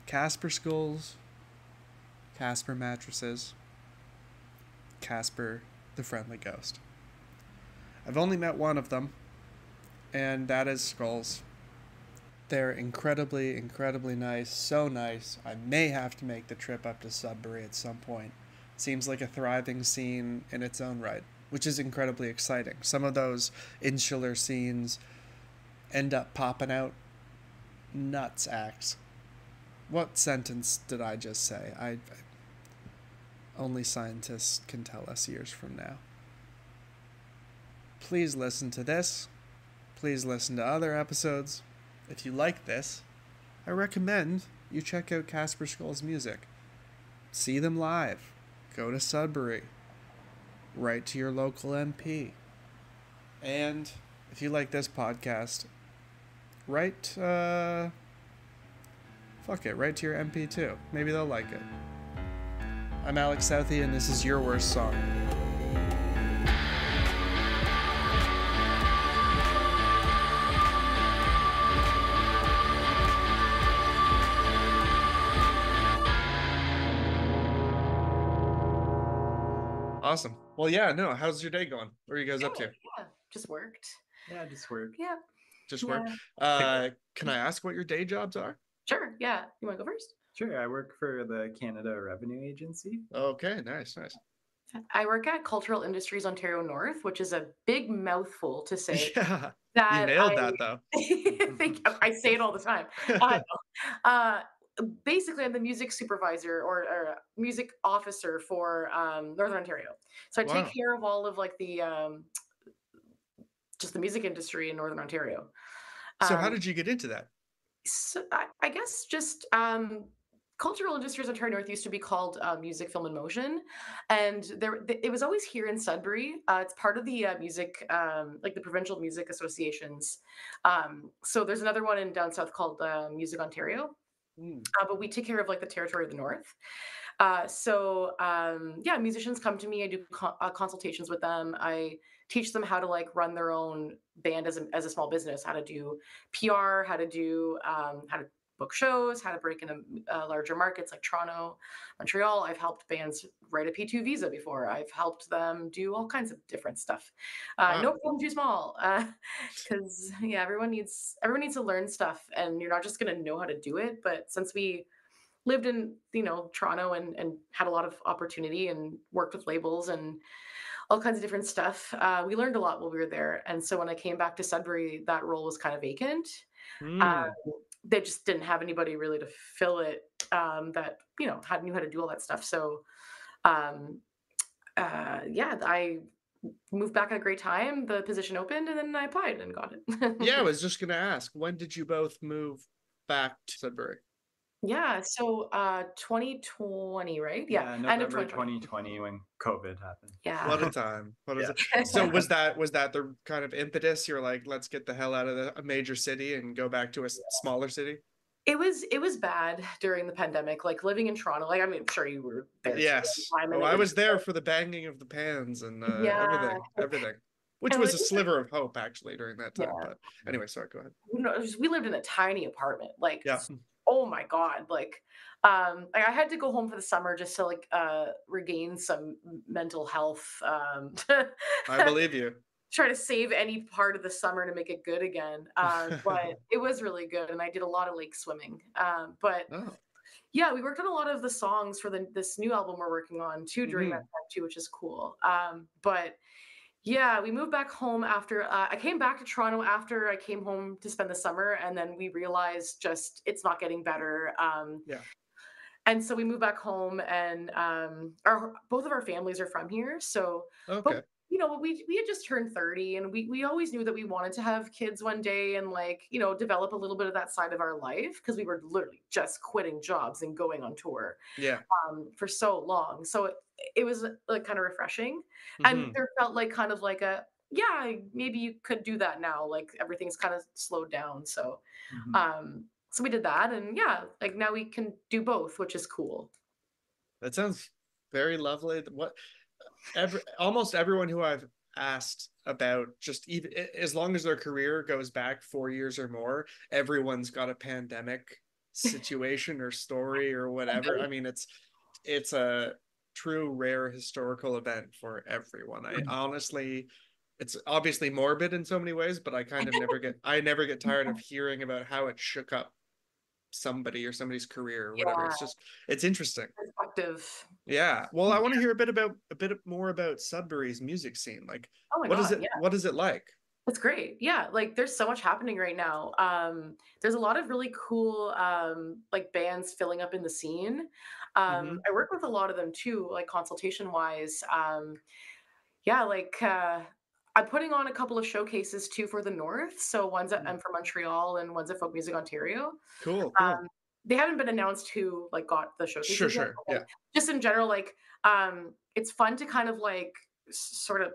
Casper Skulls, Casper mattresses, Casper the friendly ghost. I've only met one of them, and that is Skulls. They're incredibly, incredibly nice. So nice. I may have to make the trip up to Sudbury at some point. Seems like a thriving scene in its own right, which is incredibly exciting. Some of those insular scenes end up popping out nuts acts. What sentence did I just say? Only scientists can tell us years from now. Please listen to this. Please listen to other episodes. If you like this, I recommend you check out Casper Skulls' music. See them live. Go to Sudbury. Write to your local MP. And if you like this podcast, write write to your MP too. Maybe they'll like it. I'm Alex Southey, and this is Your Worst Song. Awesome. Well, yeah, no, how's your day going? What are you guys up to? Yeah, just worked. Yeah, just work. Yeah. Just work? Can I ask what your day jobs are? Sure, yeah. You want to go first? Sure, I work for the Canada Revenue Agency. Okay, nice. I work at Cultural Industries Ontario North, which is a big mouthful to say. Yeah, you nailed that, though. I say it all the time. Basically, I'm the music supervisor or music officer for Northern Ontario. So I take care of all of like the just the music industry in Northern Ontario. So how did you get into that? So I guess just Cultural Industries Ontario North used to be called Music, Film, and Motion, and it was always here in Sudbury. It's part of the music, like the provincial music associations. So there's another one in down south called Music Ontario, but we take care of like the territory of the north. Yeah, musicians come to me. I do consultations with them. I teach them how to like run their own band as a small business, how to do PR, how to book shows, how to break into larger markets like Toronto, Montreal. I've helped bands write a P2 visa before. I've helped them do all kinds of different stuff. No problem too small, because yeah, everyone needs to learn stuff, and you're not just going to know how to do it. But since we lived in Toronto and had a lot of opportunity and worked with labels and all kinds of different stuff, we learned a lot while we were there. And so when I came back to Sudbury, that role was kind of vacant. They just didn't have anybody really to fill it that knew how to do all that stuff. So I moved back at a great time. The position opened, and then I applied and got it. Yeah, I was just gonna ask, when did you both move back to Sudbury? Yeah, so 2020, right? Yeah, November 2020 when COVID happened. Yeah. What a time. So was that the kind of impetus? You're like, let's get the hell out of a major city and go back to a smaller city? It was bad during the pandemic, like living in Toronto. Like, I mean, I'm sure you were there. Yes. I was there for the banging of the pans and everything. Which was a sliver of hope, actually, during that time. Yeah. But anyway, sorry, go ahead. We lived in a tiny apartment. Like, yeah. Oh my God. Like I had to go home for the summer just to like regain some mental health. I believe you. Try to save any part of the summer to make it good again. But it was really good. And I did a lot of lake swimming. Yeah, we worked on a lot of the songs for this new album we're working on too during that time too, which is cool. But yeah, we moved back home after I came back to Toronto after I came home to spend the summer, and then we realized just it's not getting better. And so we moved back home, and both of our families are from here. So, okay. But, we had just turned 30, and we always knew that we wanted to have kids one day and like develop a little bit of that side of our life, because we were literally just quitting jobs and going on tour. Yeah. For so long. So it was like kind of refreshing, and there felt like kind of like maybe you could do that now, like everything's kind of slowed down. So so we did that, and yeah, like now we can do both, which is cool. That sounds very lovely. Almost everyone who I've asked about, just even as long as their career goes back 4 years or more, everyone's got a pandemic situation or story or whatever. I mean, it's a true rare historical event for everyone. I honestly, it's obviously morbid in so many ways, but I never get tired of hearing about how it shook up somebody or somebody's career or whatever. Yeah, It's interesting. perspective. Yeah. Well, I want to hear a bit more about Sudbury's music scene. Like, Oh my God, yeah. what is it like? That's great. Yeah, like there's so much happening right now. There's a lot of really cool like bands filling up in the scene. Mm-hmm. I work with a lot of them too, like consultation wise. Yeah, like I'm putting on a couple of showcases too for the North. So one's at I'm from Montreal and one's at Folk Music Ontario. Cool, cool. They haven't been announced who like got the Sure, showcases yet. sure. But, Yeah. like, just in general, like it's fun to kind of like sort of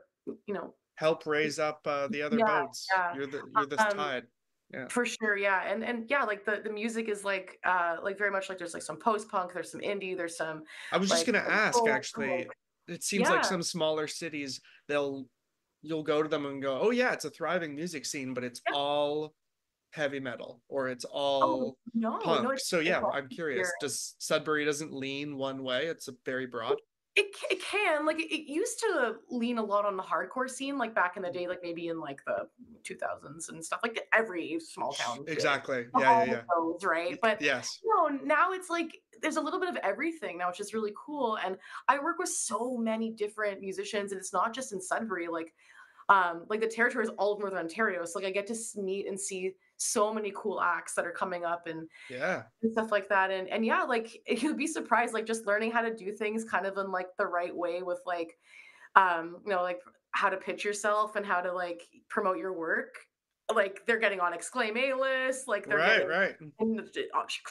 Help raise up the other yeah, boats. yeah. You're this Um, tide. Yeah. for sure, yeah, and yeah, like the music is like very much like there's like some post punk, there's some indie, there's some I was just like gonna ask folk, like, actually. It seems like yeah, some smaller cities, you'll go to them and go, oh yeah, it's a thriving music scene, but it's yeah. all heavy metal or it's Oh all no, punk. So it's yeah, all I'm here. curious. Does Sudbury doesn't lean one way? It's a very broad. It can like it used to lean a lot on the hardcore scene, like back in the day, like maybe in like the 2000s and stuff. Like every small town did Exactly. the Yeah, yeah, hall of yeah. those, right? But Yes. now it's like there's a little bit of everything now, which is really cool. And I work with so many different musicians, and it's not just in Sudbury. Like the territory is all of Northern Ontario, so like I get to meet and see so many cool acts that are coming up Yeah. and stuff like that. And yeah, like you'd be surprised, like just learning how to do things kind of in like the right way with like like how to pitch yourself and how to like promote your work. Like they're getting on Exclaim A list, like they're Right, getting right. in the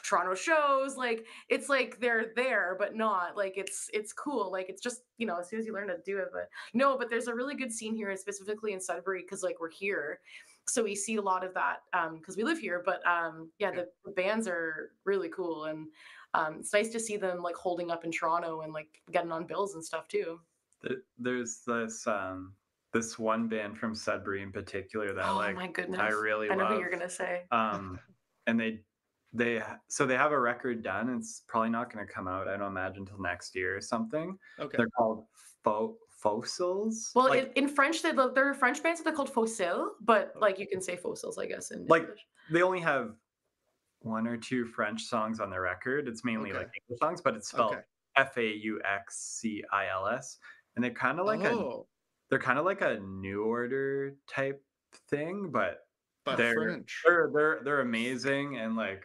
Toronto shows. Like it's like they're there, but not like it's cool. Like it's just as soon as you learn to do it. But no, but there's a really good scene here, specifically in Sudbury, because like we're here, so we see a lot of that because we live here. But yeah, Yeah. the bands are really cool, and it's nice to see them like holding up in Toronto and like getting on bills and stuff too. There's this one band from Sudbury in particular that Oh my I goodness. really I know who love. you're gonna say. And they have a record done. It's probably not going to come out, I don't imagine, until next year or something. Okay. They're called Fossils. Well, in French, they're a French band, so they're called Fossils, but like you can say fossils, I guess, in like English. they only have one or two French songs on their record. It's mainly Okay. like English songs, but it's spelled Okay. Fauxcils, and they're kind of like Oh, a New Order type thing, but they're French. they're amazing, and like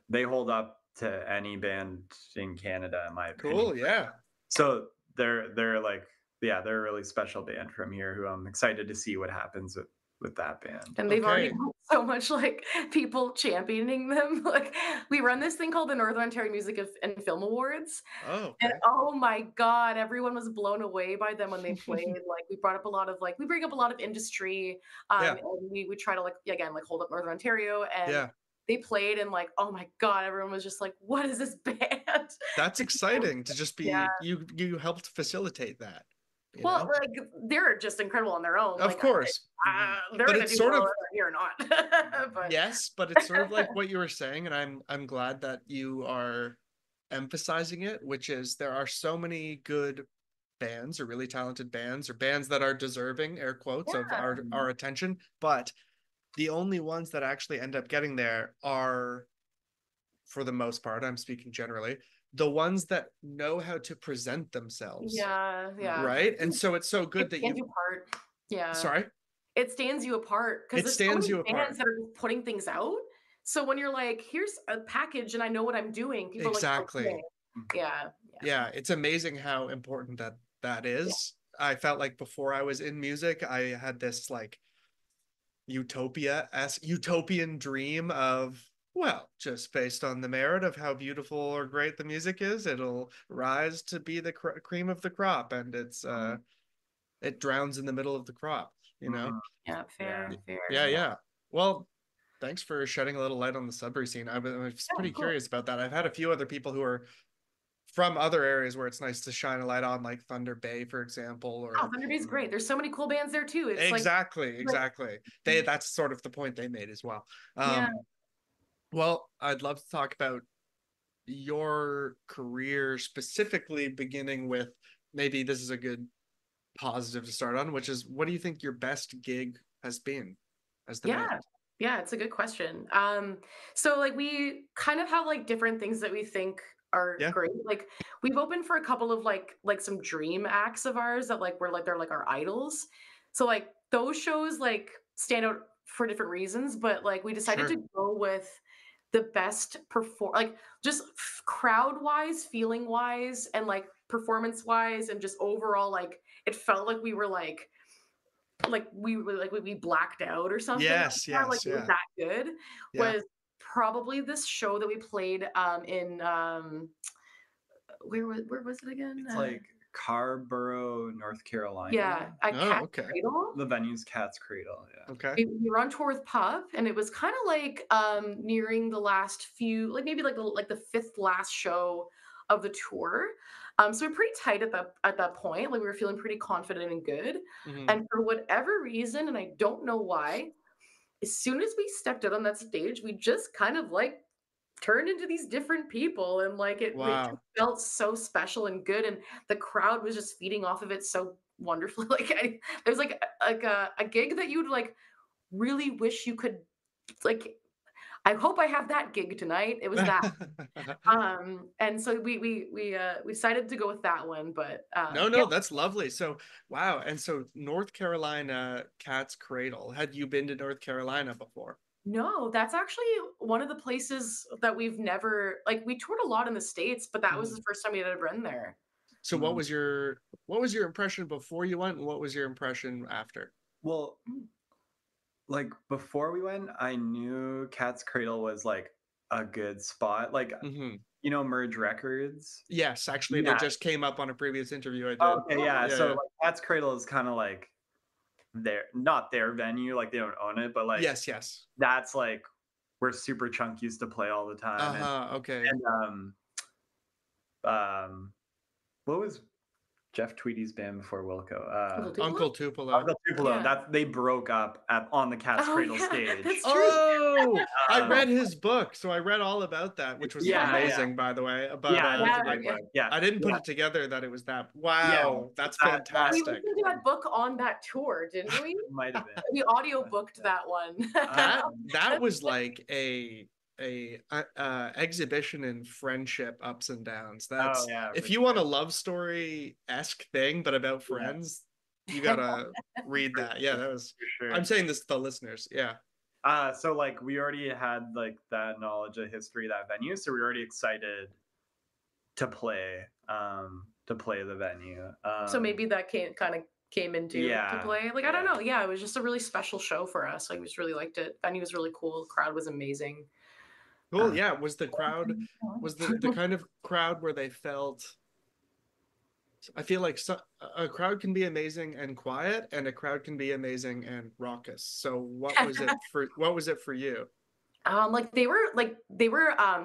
they hold up to any band in Canada, in my opinion. Cool, yeah. So they're like, yeah, they're a really special band from here who I'm excited to see what happens with that band. And they've already Okay. got so much like people championing them. Like we run this thing called the Northern Ontario Music and Film Awards. Oh, And okay. oh my God, everyone was blown away by them when they played. Like we brought up a lot of we bring up a lot of industry. Yeah. And we try to again hold up Northern Ontario, and Yeah. they played, and like, oh my God, everyone was just like, what is this band? That's exciting to just Yeah. be you helped facilitate that. You Well, know? like they're just incredible on their own. Of course. They're But gonna it's do sort well of whether here or not. But yes, but it's sort of like what you were saying, and I'm glad that you are emphasizing it, which is there are so many good bands or really talented bands or bands that are deserving, air quotes, of our attention, but the only ones that actually end up getting there are, for the most part, I'm speaking generally, the ones that know how to present themselves. yeah, Right? And so it's so good it that stands you apart. Yeah, sorry? it stands you apart because It there's so stands many you apart. bands that are just putting things out. So when you're like, here's a package and I know what I'm doing, people are like, Exactly. okay, yeah. Yeah, it's amazing how important that is. I felt like before I was in music, I had this like utopian dream of, well, just based on the merit of how beautiful or great the music is, it'll rise to be the cream of the crop, and it drowns in the middle of the crop, you know? Yeah, fair. Yeah, yeah. Well, thanks for shedding a little light on the Sudbury scene. I was Yeah, pretty cool. curious about that. I've had a few other people who are from other areas where it's nice to shine a light on, like Thunder Bay, for example, or Oh, Thunder Bay's great. There's so many cool bands there too. It's exactly. That's sort of the point they made as well. Yeah. Well, I'd love to talk about your career specifically, beginning with maybe this is a good positive to start on, which is what do you think your best gig has been as the Yeah. band? Yeah, it's a good question. So like we kind of have like different things that we think are Yeah, great. Like we've opened for a couple of like some dream acts of ours that like we're like they're like our idols. So like those shows like stand out for different reasons, but like we decided sure. to go with the best like just crowd wise, feeling wise, and like performance wise, and just overall like it felt like we were like we were like we blacked out or something like Yes, that. Like yes, it was yeah, that good. yeah. Was probably this show that we played in where was it again? It's like Carborough, North Yeah, Carolina. at Oh, Cat okay, Cradle. The venue's Cat's Cradle. Yeah. okay. We were on tour with Pub, and it was kind of like nearing the last few, like maybe like the fifth last show of the tour. So we're pretty tight at that point. Like we were feeling pretty confident and good. Hmm. And for whatever reason, and I don't know why, as soon as we stepped out on that stage, we just kind of like turned into these different people, and like it just Wow. felt so special and good, and the crowd was just feeding off of it so wonderfully. Like it was like a gig that you'd like really wish you could like. I hope I have that gig tonight. It was that. And so we decided to go with that one, but No, yeah. no, that's lovely. So, wow. And so, North Carolina Cat's Cradle. Had you been to North Carolina before? No, that's actually one of the places that we've never like we toured a lot in the States, but that was Mhm. the first time we had ever been there. So, Mhm. what was your impression before you went, and what was your impression after? Well, like before we went, I knew Cat's Cradle was like a good spot. Like, Hmm. Merge Records. Yes, actually, they Yeah. just came up on a previous interview I did. Okay, Oh, yeah. Yeah, So yeah. like Cat's Cradle is kind of like not their venue, like they don't own it, but like Yes, yes. that's like where Super Chunk used to play all the time. And Uh-huh. Okay. and um what was Jeff Tweedy's band before Wilco? Little Tupelo? Uncle Tupelo. Uncle Tupelo. Yeah. That they broke up on the Cat's Oh Cradle yeah, stage. that's true. Oh, I Um, read his book, so I read all about that, which was yeah, yeah, amazing, by the way. But yeah. That's a Yeah, great yeah. book. Yeah, I didn't put yeah, it together that it was that. yeah. Wow, that's That We fantastic. listened to that book on that tour, didn't we? might have been. We audio But, booked that one. That That's was like a exhibition in friendship ups and downs. oh That's yeah, if for you want a sure. love story-esque thing, but about Yeah, friends, you gotta read that. Yeah, that was. for sure. I'm saying this to the listeners. Yeah. So like we already had like that knowledge of history of that venue, so we were already excited to play the venue. so maybe that came into to Yeah, play. Like I don't yeah. know. Yeah, it was just a really special show for us. Like we just really liked it. Venue was really cool. Crowd was amazing. Cool. Uh, Yeah. Was the crowd was the kind of crowd where they felt I feel like a crowd can be amazing and quiet, and a crowd can be amazing and raucous. So what was it for you? Like they were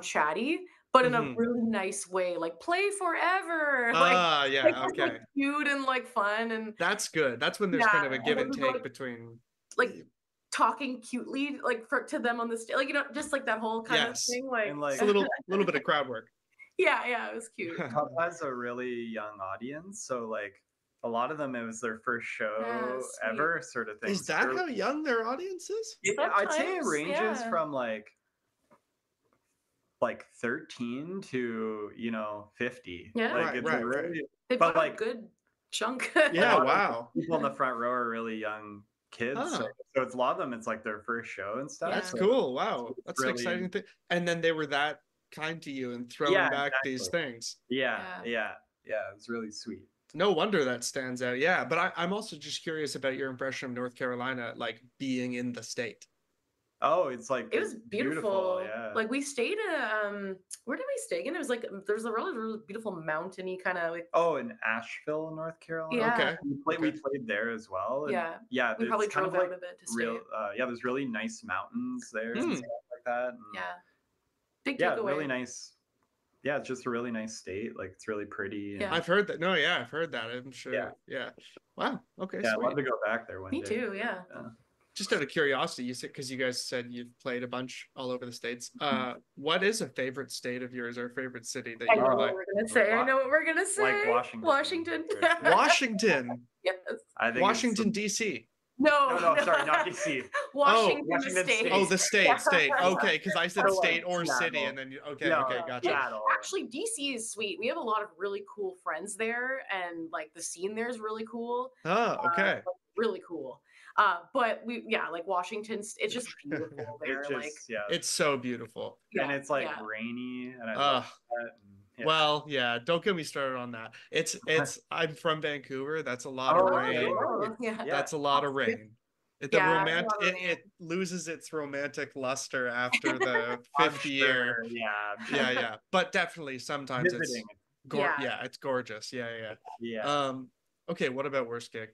chatty, but in a Hmm. really nice way. Like play forever. Ah, Like yeah, just like okay. cute and like fun and That's good. That's when there's yeah. kind of a And give then and we were take between like talking cutely like for to them on the stage. Like just like that whole kind of yes. thing. Like and It's like a little bit of crowd work. yeah, yeah, it was cute. Pub has a really young audience, so like a lot of them it was their first Yeah, show sweet. ever, sort of thing. Is So that how young their audience is? I'd say it Sometimes, ranges yeah. from like 13 to 50. Yeah. Like Right, it's right, right. really, They've but got a like good chunk. a Yeah, lot of wow. people in the front row are really young kids. Huh. So it's a lot of them. It's like their first show and stuff. That's Yeah. So cool. Wow. it's That's an really, exciting thing. And then they were that kind to you and throwing yeah, back these exactly. things. Yeah, Yeah. yeah, yeah. It was really sweet. No wonder that stands out. Yeah, but I'm also just curious about your impression of North Carolina, like being in the state. Oh, it's like It was beautiful. Yeah. Like we stayed in where did we stay again? It was like there's a really beautiful mountainy kind of like Oh, in Asheville, North Carolina. yeah. Okay. We played there as well. And Yeah. yeah, We probably it's kind drove of like out of it to stay. real. Yeah, there's really nice mountains there and Hmm. stuff like that. And Yeah. Big yeah, takeaway. really nice. Yeah, it's just a really nice state. Like it's really pretty. And Yeah. I've heard that. No, yeah, I've heard that. I'm sure. Yeah. Yeah. Wow. Okay, yeah, I'd love sweet. to go back there one Me day. too, yeah. Just out of curiosity, you said, because you guys said you've played a bunch all over the states. What is a favorite state of yours or favorite city that I you know were what like? we're gonna say. I know what we're gonna say. Like Washington. Washington. Washington. Yes. I think Washington, D.C. No, No, sorry, not DC. Washington, Washington State. State. Oh, the state. Yeah. Okay, because I said Or like state or city, Seattle. and then Yeah, okay, gotcha. Seattle. Actually, DC is sweet. We have a lot of really cool friends there, and like the scene there is really cool. Oh, okay. Really cool. But like Washington, it's just beautiful there. It's just, yeah. It's so beautiful. And it's like rainy, and I love that. And, Well, yeah, don't get me started on that. It's I'm from Vancouver. That's a lot of rain. That's a lot of rain. It loses its romantic luster after the fifth year. Yeah. But definitely sometimes Visiting. it's gorgeous. Yeah. Okay, what about worst gig?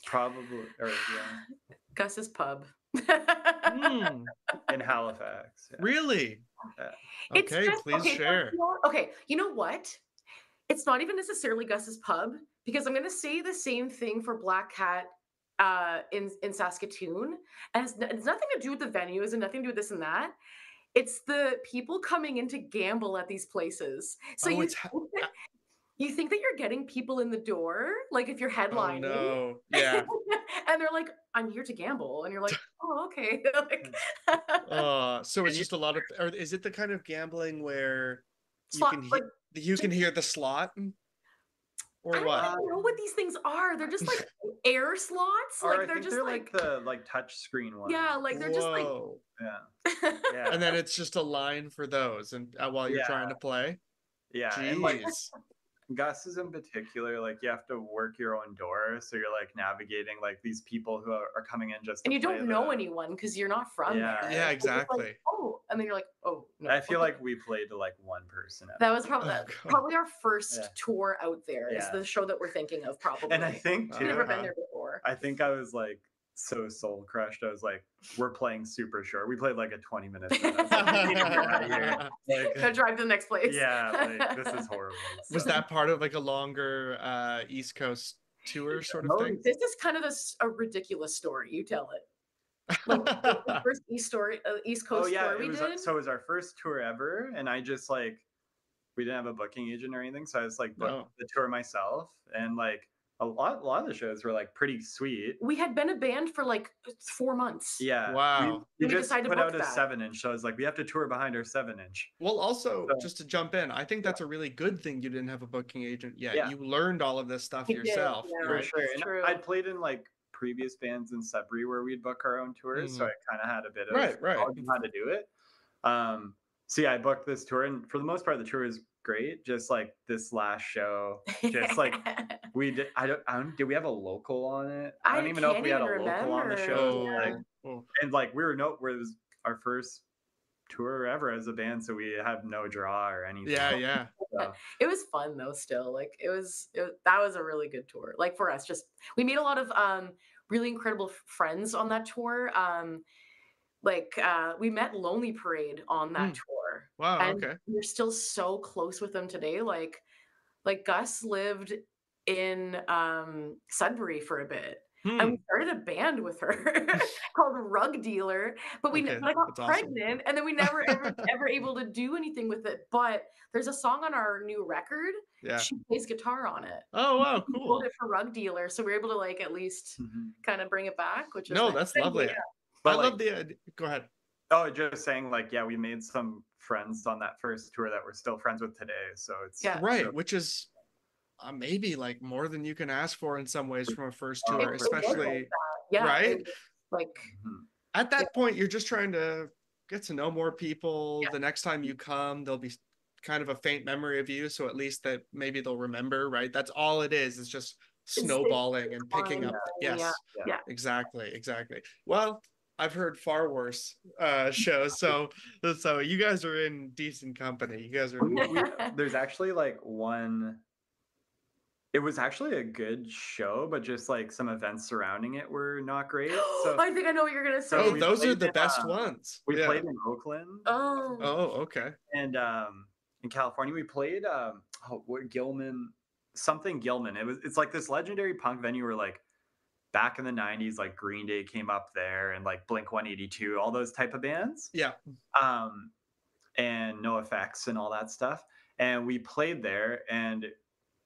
Probably, or Gus's pub. in Halifax. Yeah. Really? Yeah. Okay, please share. Okay, you know what? It's not even necessarily Gus's pub, because I'm going to say the same thing for Black Cat in Saskatoon. And it's nothing to do with the venues and nothing to do with this and that. It's the people coming in to gamble at these places. So you think that you're getting people in the door, like if you're headlining. Oh, no. Yeah. And they're like, I'm here to gamble. And you're like, oh, okay. So it's just a lot of, or is it the kind of gambling where Slot, you can hear the slot? Or what? I don't know what these things are. They're just like air slots. Like they're just like the touch screen ones. Yeah, like they're just like yeah. And then it's just a line for those, and while you're trying to play. Yeah, jeez. And like Gus's in particular, like you have to work your own door, so you're like navigating like these people who are coming in just. And you don't know anyone because you're not from there. Yeah, exactly. Like, and then you're like, oh no. I feel like we played to like one person. That was probably our first tour out there. Is the show that we're thinking of probably. And I think we've never been there before. I think I was like so soul crushed. I was like, we're playing super short. We played like a 20-minute set. Go drive to the next place. Yeah, like, this is horrible. Was that part of like a longer East Coast tour sort of thing? This is kind of a ridiculous story. You tell it. Like the first East Coast tour we did. So it was our first tour ever, and I just like, we didn't have a booking agent or anything, so I just like booked the tour myself, and like a lot of the shows were like pretty sweet. We had been a band for like 4 months. Yeah. Wow. We just put out a 7-inch, so I was like, we have to tour behind our 7-inch. Well, also, just to jump in, I think that's a really good thing you didn't have a booking agent yet. Yeah. You learned all of this stuff yourself. Yeah, for sure. And I'd played in like previous bands in Sudbury where we'd book our own tours, so I kind of had a bit of knowledge on how to do it. So yeah, I booked this tour, and for the most part, the tour is great. Just like this last show, just like we did. Did we have a local on it? I don't even know if we had a local on the show. And like it was our first tour ever as a band, so we had no draw or anything. Yeah. So. It was fun though. Still, like that was a really good tour. Like for us, just we made a lot of really incredible friends on that tour. We met Lonely Parade on that tour. Wow, and okay. We're still so close with them today. Like Gus lived in Sudbury for a bit. And we started a band with her called Rug Dealer, but I got pregnant, and then we never ever able to do anything with it. But there's a song on our new record. Yeah. She plays guitar on it. Oh wow, cool. We pulled it for Rug Dealer, so we were able to like at least kind of bring it back, which is that's lovely. Yeah. I love the idea. Go ahead. Oh, just saying, like, yeah, we made some friends on that first tour that we're still friends with today. So it's which is maybe like more than you can ask for in some ways from a first tour, especially right. Like at that point, you're just trying to get to know more people. The next time you come, there'll be kind of a faint memory of you, so at least that maybe they'll remember. Right? That's all it is. It's just snowballing and picking up. Yes. Yeah. Exactly. Well, I've heard far worse shows, so you guys are in decent company. You guys are. There's actually like one. It was actually a good show, but just like some events surrounding it were not great. So I think I know what you're gonna say. Oh, those are the best ones. We played in Oakland. Oh, okay. And in California, we played Gilman. It's like this legendary punk venue where like back in the 90s, like Green Day came up there and like Blink 182, all those type of bands. Yeah. And No Effects and all that stuff. And we played there, and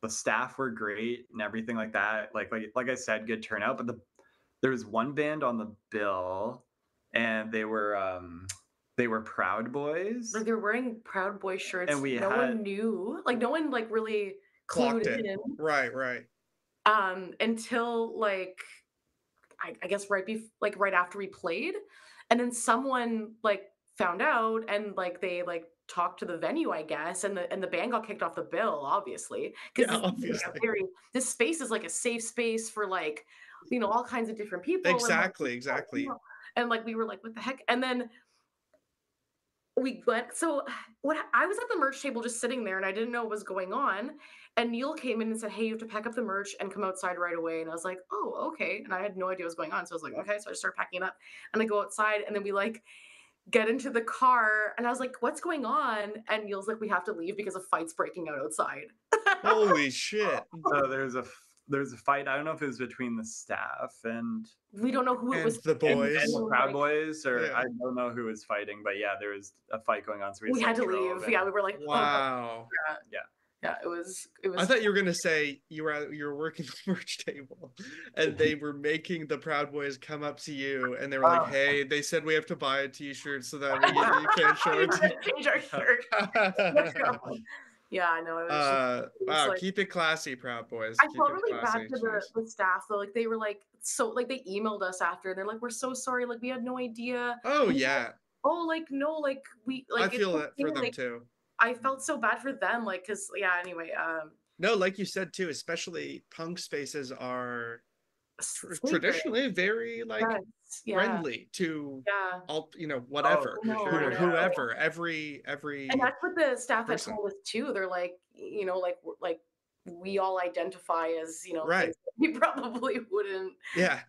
the staff were great and everything like that. Like I said, good turnout. But there was one band on the bill, and they were Proud Boys. Like, they were wearing Proud Boy shirts. And no one knew. Like, no one like really clued in. Right. Until like I guess right after we played, and then someone like found out, and like they like talked to the venue, I guess, and the band got kicked off the bill, obviously, because this space is like a safe space for like, you know, all kinds of different people. Exactly. And like we were like, what the heck? And then we went. So what I was at the merch table just sitting there, and I didn't know what was going on. And Neil came in and said, "Hey, you have to pack up the merch and come outside right away." And I was like, "Oh, okay." And I had no idea what was going on. So I was like, "Okay." So I start packing it up, and I go outside, and then we like get into the car, and I was like, "What's going on?" And Neil's like, "We have to leave because a fight's breaking out outside." Holy shit. So there's a fight. I don't know if it was between the staff and we don't know who it was. The boys. And the Proud Boys, or I don't know who was fighting, but yeah, there was a fight going on. So we had to leave. Yeah, we were like, wow. Oh, yeah. It was. I thought you were gonna say you were working the merch table, and they were making the Proud Boys come up to you, and they were like, "Hey, they said we have to buy a T-shirt so that you can't show it to change our shirt." Yeah, I know. Wow, like, keep it classy, Proud Boys. I felt really bad for the staff though. Like, they were like, so like they emailed us after, and they're like, "We're so sorry. Like, we had no idea." Oh yeah. Oh, like no, like we like. I feel that for them too. I felt so bad for them, like, cause anyway. No, like you said too, especially punk spaces are traditionally very like friendly to all, you know, whatever, whoever, every. And that's what the staff had told us too. They're like, you know, like we all identify as, you know, right. We probably wouldn't. Yeah.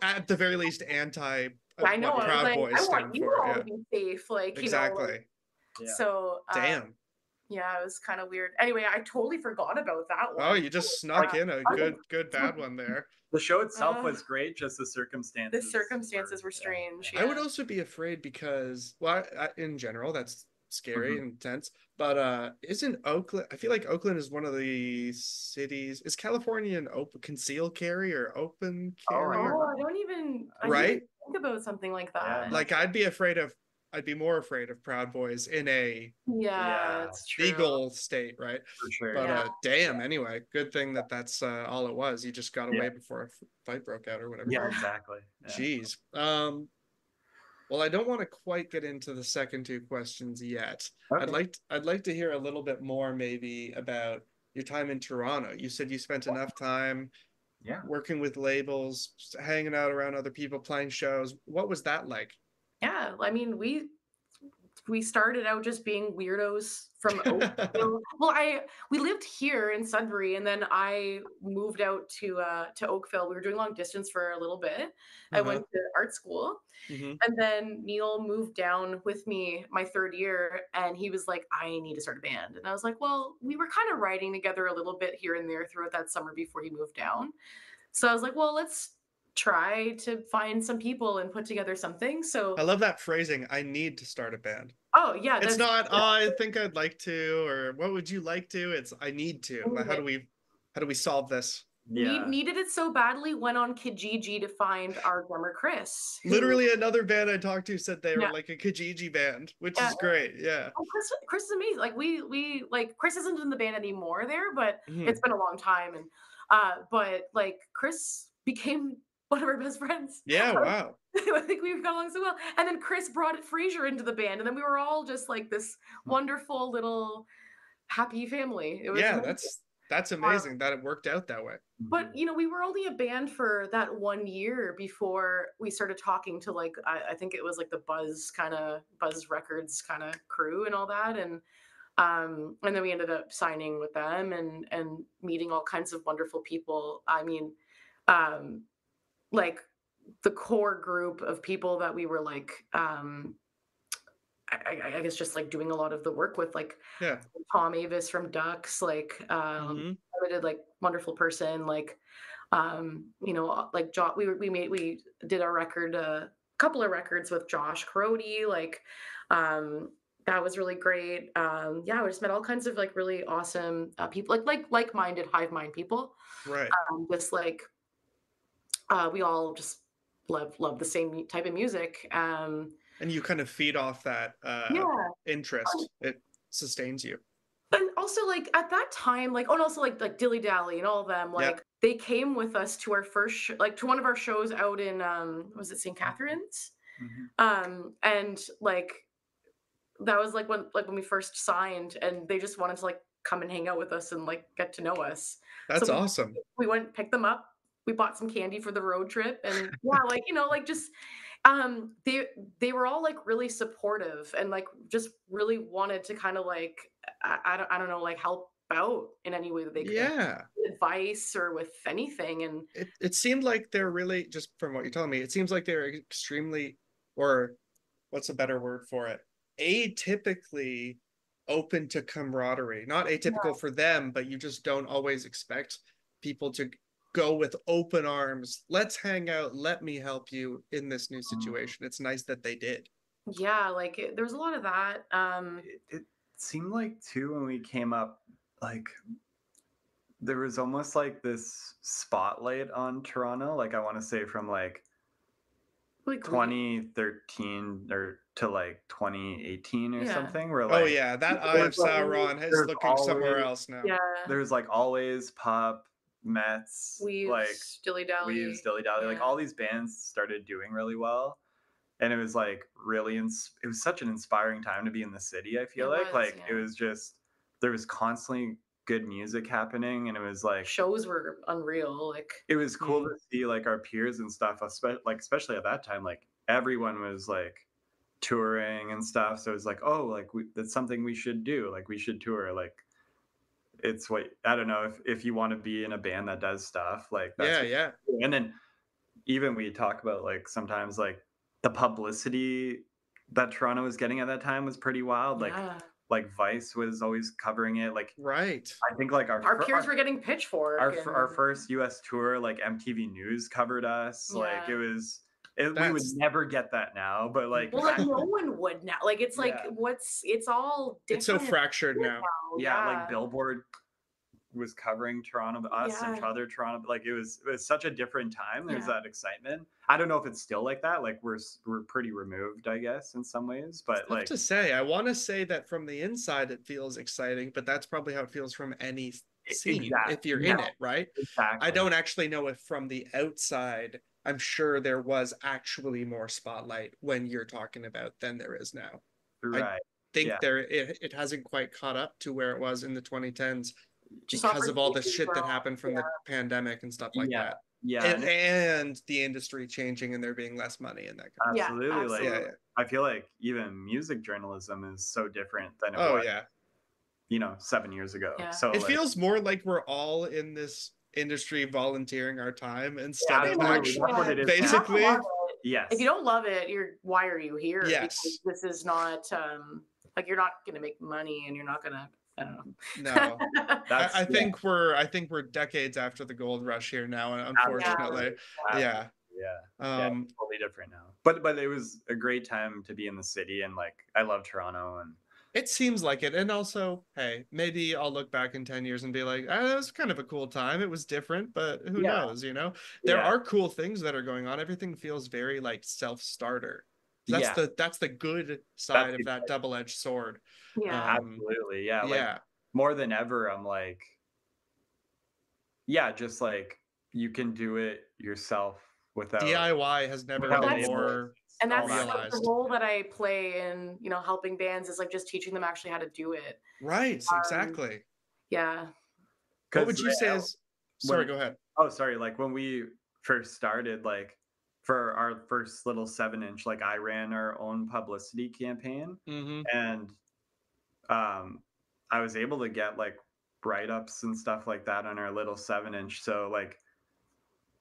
At the very least, anti. I know. What Proud Boys I want you all to be safe, like, you know. Like, so. Damn. Yeah, it was kind of weird. Anyway, I totally forgot about that one. Oh, you just snuck in a good bad one there. The show itself was great, just the circumstances. The circumstances were strange. Yeah. I would also be afraid because, well, in general, that's scary and intense. But isn't Oakland? I feel like Oakland is one of the cities. Is California an open concealed carry or open carry? Oh, I don't even think about something like that. Like I'd be more afraid of Proud Boys in a it's true. legal state, right? For sure. But damn, anyway, good thing that's all it was. You just got away before a fight broke out or whatever. Yeah, exactly. Yeah. Jeez. Well, I don't want to quite get into the second two questions yet. Okay. I'd like to hear a little bit more maybe about your time in Toronto. You said you spent enough time working with labels, hanging out around other people, playing shows. What was that like? Yeah, I mean, we started out just being weirdos from Oakville. Well, we lived here in Sudbury, and then I moved out to Oakville. We were doing long distance for a little bit. I went to art school, and then Neil moved down with me my third year, and he was like, "I need to start a band." And I was like, "Well, we were kind of writing together a little bit here and there throughout that summer before he moved down." So I was like, "Well, let's try to find some people and put together something." So I love that phrasing. I need to start a band. Oh yeah, it's not. Oh, I think I'd like to, or what would you like to? It's I need to. How do we solve this? Needed it so badly. Went on Kijiji to find our drummer Chris. Literally, another band I talked to said they were like a Kijiji band, which is great. Yeah. Oh, Chris is amazing. Like we like Chris isn't in the band anymore there, but it's been a long time, and but like Chris became one of our best friends. Yeah, wow. I think we've got along so well. And then Chris brought Fraser into the band, and then we were all just like this wonderful little happy family. It was amazing. That's amazing that it worked out that way. But you know, we were only a band for that 1 year before we started talking to like I think it was like the Buzz Records kind of crew and all that, and then we ended up signing with them and meeting all kinds of wonderful people. I mean, like the core group of people that we were like, I guess just like doing a lot of the work with, like Tom Avis from Ducks, like limited, like wonderful person, like You know, like we did our record, couple of records with Josh Carody, like that was really great. Yeah, we just met all kinds of like really awesome people, like-minded hive mind people. Right. Just like we all just love the same type of music. And you kind of feed off that Yeah. interest. It sustains you. And also, like at that time, like, oh, and also like Dilly Dally and all of them, like they came with us to our first, like to one of our shows out in, was it St. Catharines? And like that was like when we first signed, and they just wanted to like come and hang out with us and like get to know us. That's So awesome. we went, picked them up. We bought some candy for the road trip, and yeah, like you know, like just they were all like really supportive and like just really wanted to kind of like I don't know, like help out in any way that they could. Yeah. Advice or with anything. And it seemed like they're really, just from what you're telling me, it seems like they're extremely, or what's a better word for it, atypically open to camaraderie. Not atypical for them, but you just don't always expect people to go with open arms. Let's hang out. Let me help you in this new situation. It's nice that they did. Yeah, like there was a lot of that. It seemed like too when we came up, like there was almost like this spotlight on Toronto. Like I want to say from like 2013 or to like 2018 or something. Where like, oh yeah, that Eye of Sauron is looking somewhere else now. Yeah, there's like Always, Pup, Mets, Weaves, like Dilly Dally, like all these bands started doing really well, and it was like really it was such an inspiring time to be in the city. I feel it was just, there was constantly good music happening, and it was like shows were unreal. Like it was cool to see like our peers and stuff, especially at that time, like everyone was like touring and stuff, so it was like, oh, like that's something we should do, like we should tour. Like it's what, I don't know, if you want to be in a band that does stuff like that. Yeah. And then even we talk about like sometimes like the publicity that Toronto was getting at that time was pretty wild. Like Vice was always covering it. Like right. I think like our peers were getting Pitchfork. Our first US tour, like MTV News covered us. Like it was. We would never get that now, but like, well, like no one would now. Like it's like it's all different. It's so fractured now. Yeah, like Billboard was covering Toronto, us and other Toronto, but like it was such a different time. There's that excitement. I don't know if it's still like that. Like we're pretty removed, I guess, in some ways. But like to say, I want to say that from the inside it feels exciting, but that's probably how it feels from any scene if you're in it, right? Exactly. I don't actually know if from the outside, I'm sure there was actually more spotlight when you're talking about than there is now. Right. I think it hasn't quite caught up to where it was in the 2010s because of all the shit that happened from the pandemic and stuff like that. Yeah. And the industry changing and there being less money and that kind of Absolutely. Like I feel like even music journalism is so different than it was 7 years ago. So it feels more like we're all in this industry volunteering our time instead of actually basically. Yes. If you don't love it, why are you here? Yes. Because this is not like you're not going to make money, and you're not going to. I don't know. No, I think we're decades after the gold rush here now, unfortunately. Yeah. Totally different now. But it was a great time to be in the city, and like I love Toronto, and it seems like it. And also, hey, maybe I'll look back in 10 years and be like, that was kind of a cool time. It was different, but who knows, There are cool things that are going on. Everything feels very like self-starter. That's the good side of that double-edged sword. Yeah, absolutely. Yeah. Like more than ever, I'm like, just like you can do it yourself without DIY has never been more. And that's the role that I play in, helping bands is like just teaching them actually how to do it. Right. Exactly. Yeah. What would you say is? Sorry, go ahead. Oh, sorry. Like when we first started, like for our first little 7-inch, like I ran our own publicity campaign, and I was able to get like write-ups and stuff like that on our little 7-inch. So like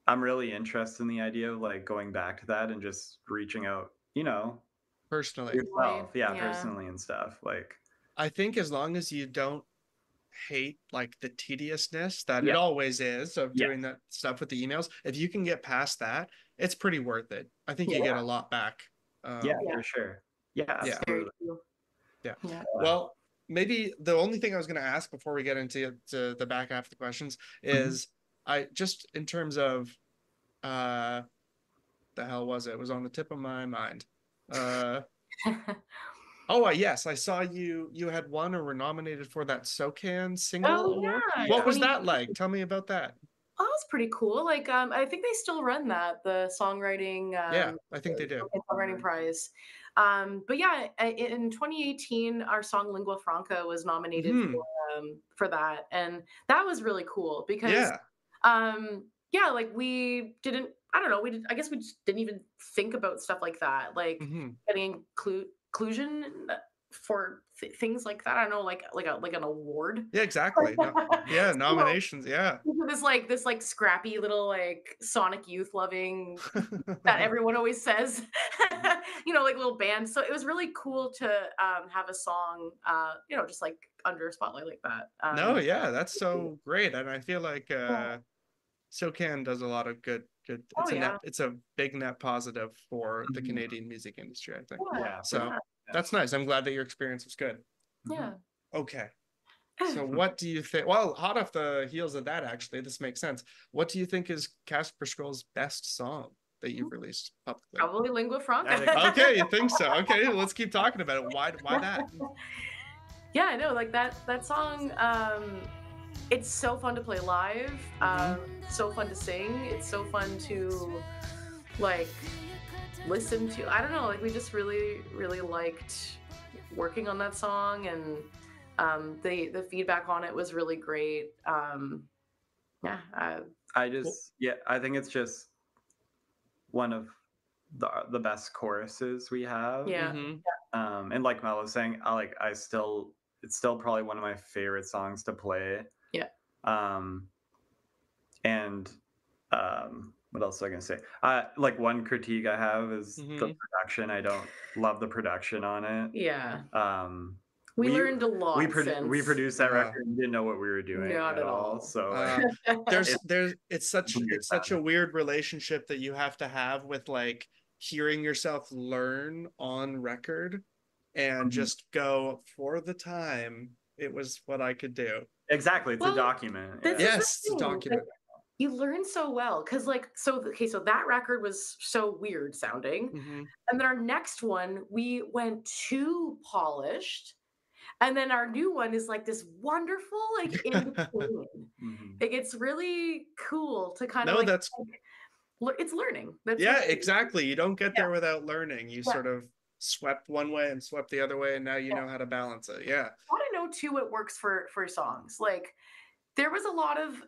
I'm really interested in the idea of like going back to that and just reaching out, personally yourself, personally and stuff. Like I think as long as you don't hate like the tediousness that it always is of doing that stuff with the emails. If you can get past that, it's pretty worth it. I think you get a lot back. For sure. Yeah, absolutely. Yeah. Well, maybe the only thing I was going to ask before we get into the back half of the questions is I just in terms of the hell was it? It was on the tip of my mind. Yes, I saw you had won or were nominated for that SOCAN single award. What was that like? Tell me about that. Oh, that's pretty cool. Like, I think they still run that, the songwriting. I think they do. Songwriting prize. But yeah, in 2018, our song "Lingua Franca" was nominated for that, and that was really cool because, like we didn't. I don't know. I guess we just didn't even think about stuff like that, like getting inclusion for things like that. I don't know, like an award. Yeah, exactly. Nominations. Yeah. This scrappy little like Sonic Youth loving that everyone always says, like little band. So it was really cool to have a song, just like under a spotlight like that. That's so great, and I feel like SOCAN does a lot of good. It's a big net positive for the Canadian music industry, I think. That's nice. I'm glad that your experience was good. Yeah. Okay. So what do you think? Well, hot off the heels of that, actually, this makes sense. What do you think is Casper Skulls' best song that you've released publicly? Probably Lingua Franca. Okay, you think so? Okay, let's keep talking about it. Why that? Yeah, I know. Like that song. It's so fun to play live. So fun to sing. It's so fun to like listen to. I don't know. Like we just really, really liked working on that song, and the feedback on it was really great. I think it's just one of the best choruses we have. And like Mel was saying, it's still probably one of my favorite songs to play. What else was I gonna say? Like one critique I have is the production. I don't love the production on it. We learned a lot. We produced that record and didn't know what we were doing at all. So it's such a weird relationship that you have to have with like hearing yourself learn on record and just go, for the time it was what I could do. Exactly. It's a document. Yes, it's a document. You learn so well because so that record was so weird sounding, and then our next one we went too polished, and then our new one is like this wonderful like in between. Like it's really cool to kind of it's learning. Exactly. You don't get there without learning. You sort of swept one way and swept the other way, and now you know how to balance it. I want to know too what works for songs. Like there was a lot of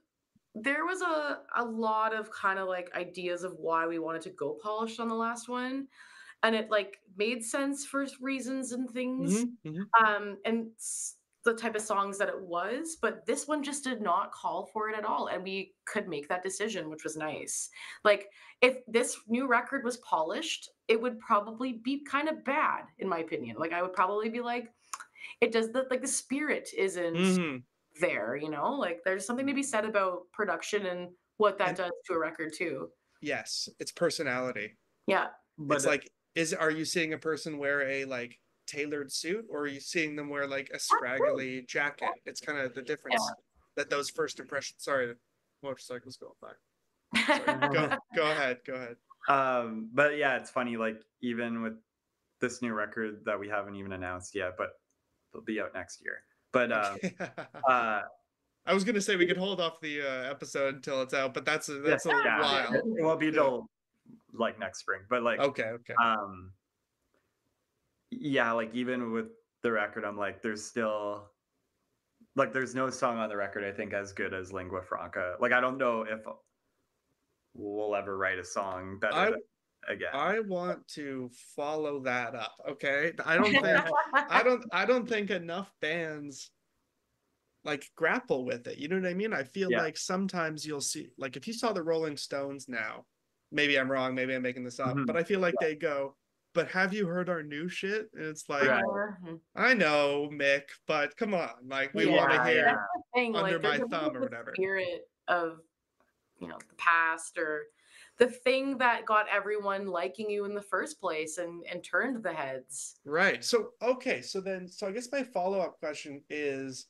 kind of like ideas of why we wanted to go polished on the last one, and it like made sense for reasons and things, and the type of songs that it was, but this one just did not call for it at all, and we could make that decision, which was nice. Like if this new record was polished, it would probably be kind of bad in my opinion. Like I would probably be like, it does the spirit isn't there, like there's something to be said about production and what that does to a record too. Yes, it's personality. But it's like, are you seeing a person wear a like tailored suit, or are you seeing them wear like a scraggly jacket? It's kind of the difference that those first impressions. Sorry, the motorcycle's going by. Go ahead. But yeah, it's funny, like even with this new record that we haven't even announced yet, but it'll be out next year. But I was gonna say we could hold off the episode until it's out, but that's a while. It won't be till like next spring. But like okay. Like even with the record, I'm like, there's still like there's no song on the record I think as good as Lingua Franca. Like I don't know if we'll ever write a song better again. I want to follow that up. Okay, I don't think enough bands like grapple with it. You know what I mean? I feel like sometimes you'll see, like if you saw the Rolling Stones now, maybe I'm wrong, maybe I'm making this up, but I feel like they go, but have you heard our new shit? And it's like, I know, Mick, but come on, like we want to hear. thing. under Like there's my something thumb about or the whatever. spirit of, you know, the past or the thing that got everyone liking you in the first place and turned the heads. Right. So, okay. So I guess my follow-up question is,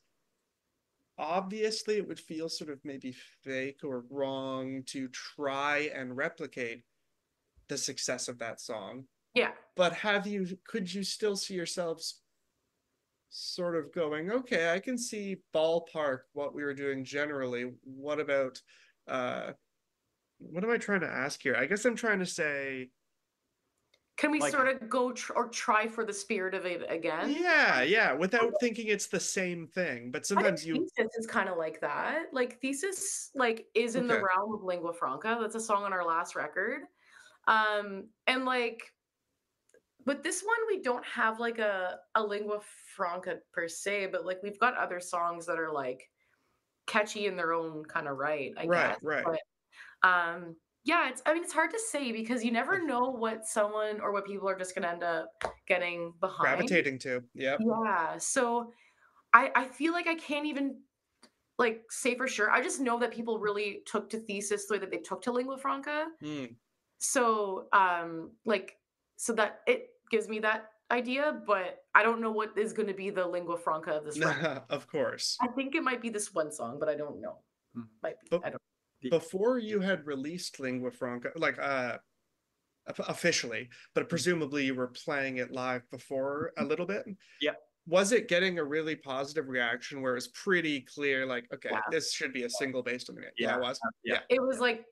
obviously it would feel sort of maybe fake or wrong to try and replicate the success of that song. Yeah. But could you still see yourselves sort of going, okay, I can see ballpark what we were doing generally. What about, what am I trying to ask here? I guess I'm trying to say, Can we like, sort of go or try for the spirit of it again? yeah, without thinking it's the same thing. But I think sometimes Thesis is kind of like that. Like Thesis, like is in the okay, realm of lingua franca. That's a song on our last record. And like, but this one we don't have like a lingua franca per se, but like we've got other songs that are like catchy in their own kind of right, I guess. right. But yeah, I mean it's hard to say because you never know what someone or what people are just gonna end up getting behind. Gravitating to, yep. Yeah. So I feel like I can't even like say for sure. I just know that people really took to Thesis the way that they took to lingua franca. Mm. So like so that it gives me that idea, but I don't know what is going to be the lingua franca of this record. Of course. I think it might be this one song, but I don't know. Might be. But I don't. before you had released lingua franca, like officially, but presumably you were playing it live before a little bit. Yeah. Was it getting a really positive reaction where it was pretty clear, like, okay, Yeah. this should be a single based on it? Yeah, it was. Yeah. It was like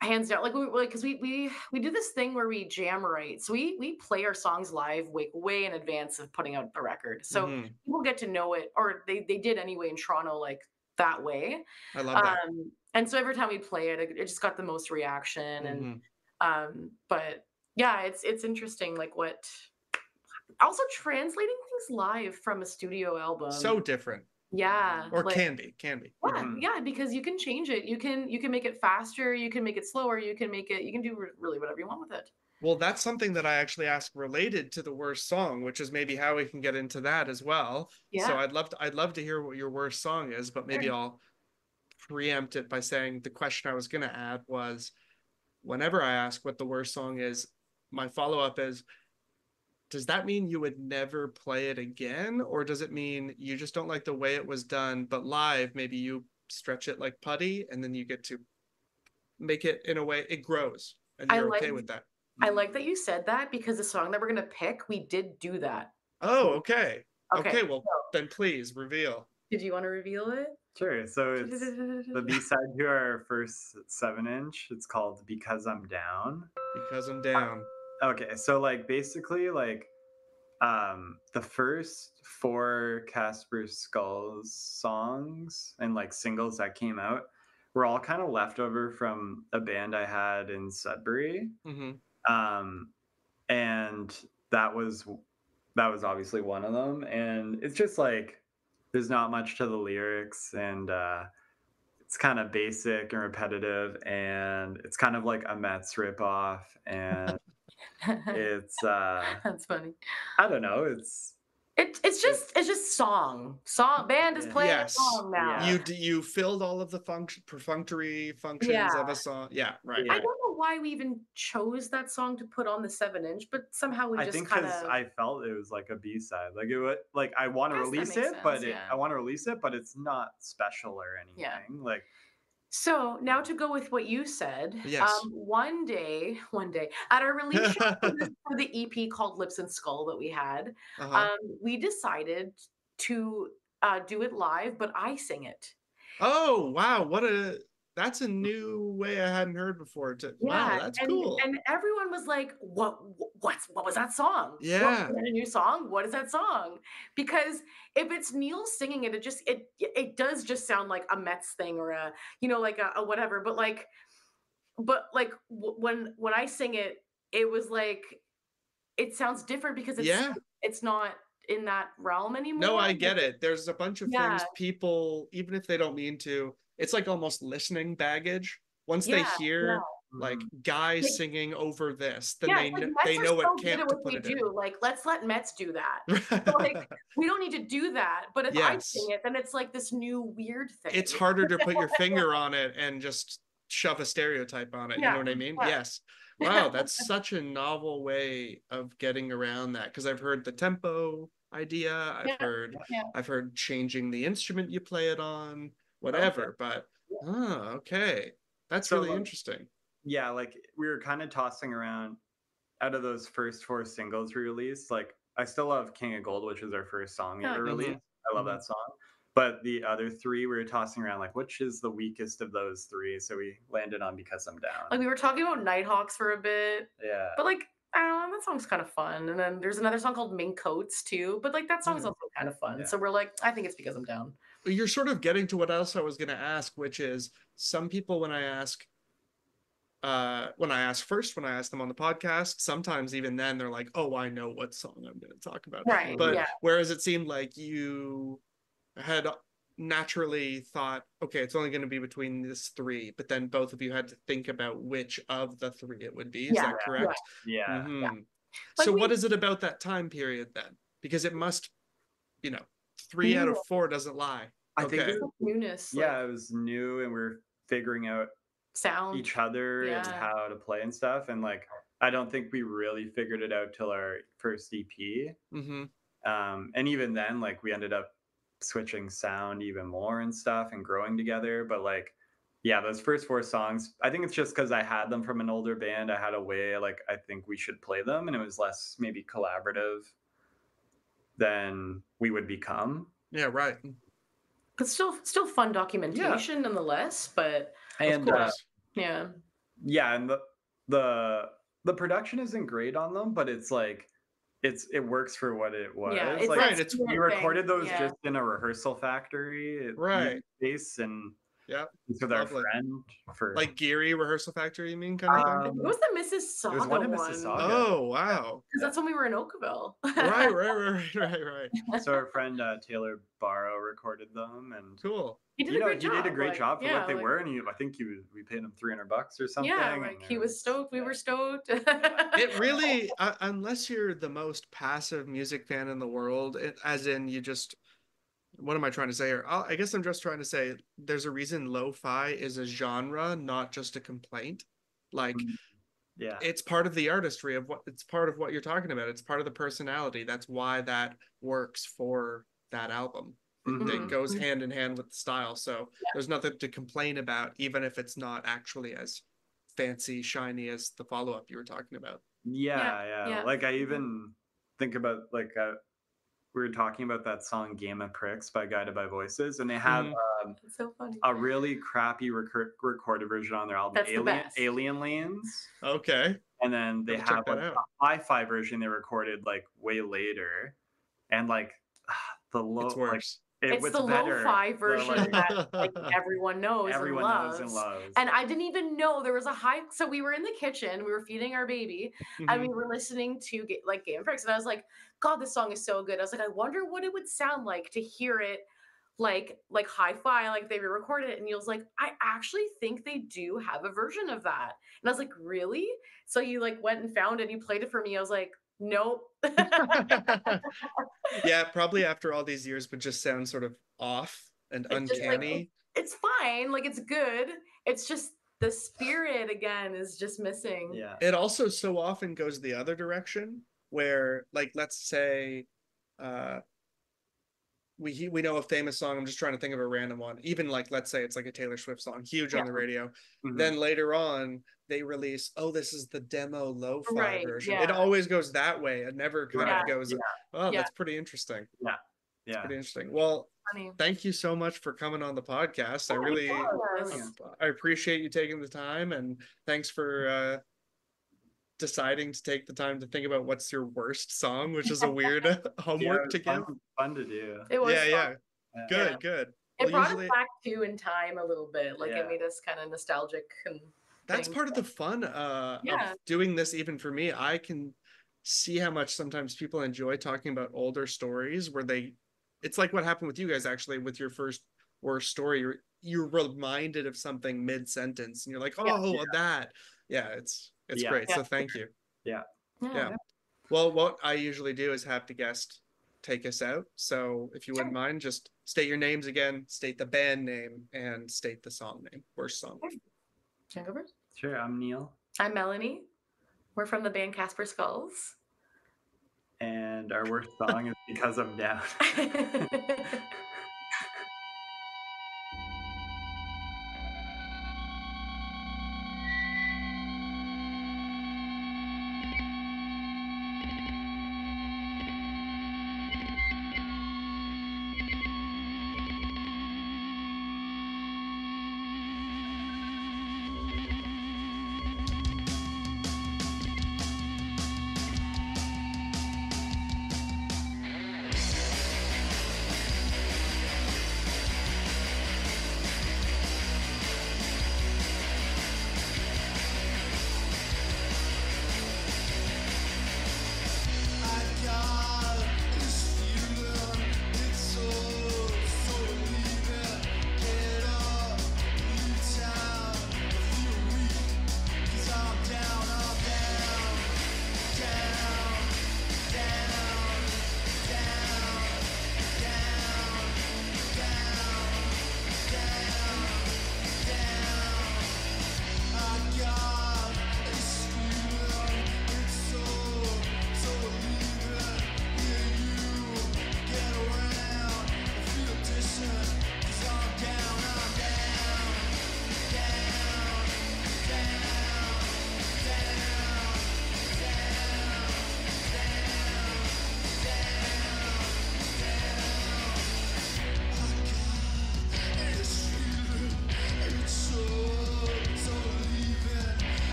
hands down. Like because we do this thing where we jam right. So we play our songs live way in advance of putting out the record. So people get to know it, or they did anyway in Toronto, like that way. I love that. And so every time we play it, it just got the most reaction. And but yeah, it's interesting, like what also translating things live from a studio album. So different. Yeah. Or like, can be. Yeah, yeah, because you can change it. You can make it faster, you can make it slower, you can do really whatever you want with it. Well, that's something that I actually asked related to the worst song, which is maybe how we can get into that as well. Yeah. So I'd love to hear what your worst song is, but maybe I'll preempt it by saying the question I was going to add was, whenever I ask what the worst song is, my follow-up is, does that mean you would never play it again? Or does it mean you just don't like the way it was done, but live, maybe you stretch it like putty and then you get to make it in a way it grows and you're okay with that? I like that you said that because the song that we're going to pick, we did do that. Oh, okay. Okay, well, then please reveal. Did you want to reveal it? Sure. So it's the B-side to our first 7-inch. It's called Because I'm Down. Because I'm Down. Okay, so like basically like the first 4 Casper Skulls songs and like singles that came out were all kind of leftover from a band I had in Sudbury. And that was obviously one of them. And it's just like there's not much to the lyrics, and it's kind of basic and repetitive, and it's kind of like a Mets ripoff, and it's that's funny. I don't know. It's just song. Band is playing a song now. Yeah. You filled all of the perfunctory functions of a song. Yeah, right. I don't know why we even chose that song to put on the 7-inch, but somehow we just kind of. Because I felt it was like a B-side. Like it would, like I want to release it, but I want to release it, but it's not special or anything. Yeah. Like. So now to go with what you said, yes. One day at our release show for the EP called Lips and Skull that we had, we decided to do it live, but I sing it. Oh, wow. That's a new way I hadn't heard before. Wow, that's cool. And everyone was like, what was that song? Yeah. Is that a new song? What is that song? Because if it's Neil singing it, it does just sound like a Mets thing or a, like a whatever. But when I sing it, it was like, it sounds different because it's not in that realm anymore. No, I get it. There's a bunch of things people, even if they don't mean to, it's like almost listening baggage. Once they hear like guys singing over this, then like, they know what so camp to put it in. Like, let's let Mets do that. So, like, we don't need to do that. But if I sing it, then it's like this new weird thing. It's harder to put your finger on it and just shove a stereotype on it. You know what I mean? Yeah. Yes. Wow, that's such a novel way of getting around that, because I've heard the tempo idea. I've heard changing the instrument you play it on, whatever. But okay. That's really interesting. Yeah, like we were kind of tossing around out of those first 4 singles we released. Like I still love King of Gold, which is our first song we ever released. I love that song. But the other 3 we were tossing around, like, which is the weakest of those 3? So we landed on Because I'm Down. Like we were talking about Nighthawks for a bit. Yeah. But like, I don't know, that song's kind of fun. And then there's another song called Mink Coats too. But like that song's also kind of fun. So we're like, I think it's Because I'm Down. You're sort of getting to what else I was going to ask, which is some people, when I ask them on the podcast, sometimes even then they're like, oh, I know what song I'm going to talk about. Right. But whereas it seemed like you had naturally thought, okay, it's only going to be between this 3, but then both of you had to think about which of the 3 it would be. Is that correct? Yeah. So what is it about that time period then? Because it must, 3 out of 4 doesn't lie. I think it was newness. Yeah, it was new, and we're figuring out sound, each other and how to play and stuff. And like, I don't think we really figured it out till our first EP. And even then, like, we ended up switching sound even more and stuff and growing together. But like, yeah, those first 4 songs, I think it's just because I had them from an older band. I had a way, like, I think we should play them, and it was less maybe collaborative than we would become. Yeah, right. But still fun documentation nonetheless. But and of course, and the production isn't great on them, but it's like it works for what it was. Yeah, it's like we recorded those just in a rehearsal factory, space, and with our friend for like Geary rehearsal factory. You mean kind of thing? It was the Mississauga It was one in Mississauga. Oh wow! Because that's when we were in Oakville. right. So our friend Taylor Barrow recorded them, and cool. He did a great job for what they were, and I think we paid him $300 or something. Yeah, like he was stoked. We were stoked. It really, unless you're the most passive music fan in the world, as in you just. What am I trying to say here? I guess I'm just trying to say there's a reason lo-fi is a genre, not just a complaint. Like, it's part of the artistry of it's part of what you're talking about. It's part of the personality. That's why that works for that album. It goes hand in hand with the style. So there's nothing to complain about, even if it's not actually as fancy, shiny as the follow-up you were talking about. Yeah. Like I even think about like we were talking about that song Game of Pricks by Guided by Voices, and they have so funny. a really crappy recorded version on their album, Alien Lanes. Okay. And then they have like a hi-fi version they recorded like way later, and like the low, it's worse. It's the lo-fi version that like everyone knows and loves. And I didn't even know there was a so we were in the kitchen, we were feeding our baby, and we were listening to like Game of Pricks, and I was like, God, this song is so good. I was like, I wonder what it would sound like to hear it like hi-fi, like they re-recorded it. And Neil's like, I actually think they do have a version of that. And I was like, really? So you like went and found it and you played it for me. I was like, nope. Yeah, probably after all these years would just sound sort of off and uncanny. It's fine, like it's good. It's just the spirit again is just missing. Yeah. It also so often goes the other direction where, like, let's say we know a famous song. I'm just trying to think of a random one. Even like, let's say it's like a Taylor Swift song, huge on the radio. Then later on, they release, this is the demo lo-fi version. It always goes that way. It never kind of goes, that's pretty interesting. Yeah. It's pretty interesting. Well, thank you so much for coming on the podcast. I appreciate you taking the time, and thanks for deciding to take the time to think about what's your worst song, which is a weird homework to give. Fun to do. It was fun. Good. It brought us back to in time a little bit. Like it made us kind of nostalgic, and that's part of the fun of doing this. Even for me, I can see how much sometimes people enjoy talking about older stories where it's like what happened with you guys actually with your first worst story. You're reminded of something mid-sentence and you're like, that. yeah, it's great. So thank you. Yeah. Well, what I usually do is have the guest take us out. So if you wouldn't mind, just state your names again, state the band name, and state the song name. Worst song. Can I go first? Sure. I'm Neil. I'm Melanie. We're from the band Casper Skulls. And our worst song is Because I'm Down.